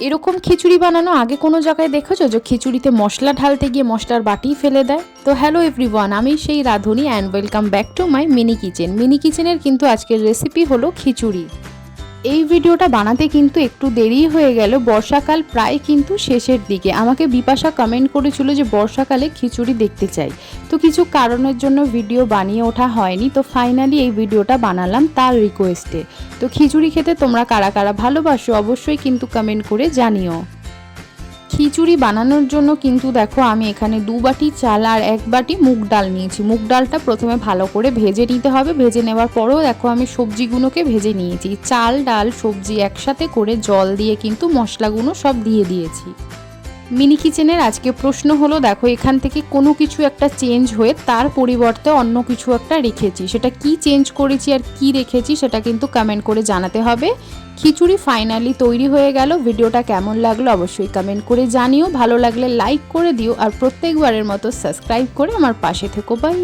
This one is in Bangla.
এরকম খিচুড়ি বানানো আগে কোনো জায়গায় দেখেছো যে খিচুড়িতে মশলা ঢালতে গিয়ে মশলার বাটি ফেলে দেয়? তো হ্যালো এভরিওয়ান, আমি সেই রাঁধুনি and welcome back to my mini kitchen. Mini কিচেনের কিন্তু আজকের রেসিপি হলো খিচুড়ি। এই ভিডিওটা বানাতে কিন্তু একটু দেরি হয়ে গেল, বর্ষাকাল প্রায় কিন্তু শেষের দিকে। আমাকে বিপাশা কমেন্ট করেছিল যে বর্ষাকালে খিচুড়ি দেখতে চাই, তো কিছু কারণের জন্য ভিডিও বানিয়ে ওঠা হয়নি। তো ফাইনালি এই ভিডিওটা বানালাম তার রিকোয়েস্টে। তো খিচুড়ি খেতে তোমরা কারা কারা ভালোবাসো অবশ্যই কিন্তু কমেন্ট করে জানিও। খিচুড়ি বানানোর জন্য কিন্তু দেখো আমি এখানে 2 বাটি চাল আর 1 বাটি মুগ ডাল নিয়েছি। মুগ ডালটা প্রথমে ভালো করে ভেজে নিতে হবে। ভেজে নেওয়ার পরেও দেখো আমি সবজিগুলোকে ভেজে নিয়েছি। চাল ডাল সবজি একসাথে করে জল দিয়ে কিন্তু মশলাগুলো সব দিয়ে দিয়েছি। মিনি কিচেনের আজকে প্রশ্ন হলো, দেখো এখান থেকে কোনো কিছু একটা চেঞ্জ হয়ে তার পরিবর্তে অন্য কিছু একটা রেখেছি, সেটা কি চেঞ্জ করেছি আর কি রেখেছি সেটা কিন্তু কমেন্ট করে জানাতে হবে। খিচুড়ি ফাইনালি তৈরি হয়ে গেল। ভিডিওটা কেমন লাগলো অবশ্যই কমেন্ট করে জানিও। ভালো লাগলে লাইক করে দিও আর প্রত্যেকবারের মতো সাবস্ক্রাইব করে আমার পাশে থেকো। বাই।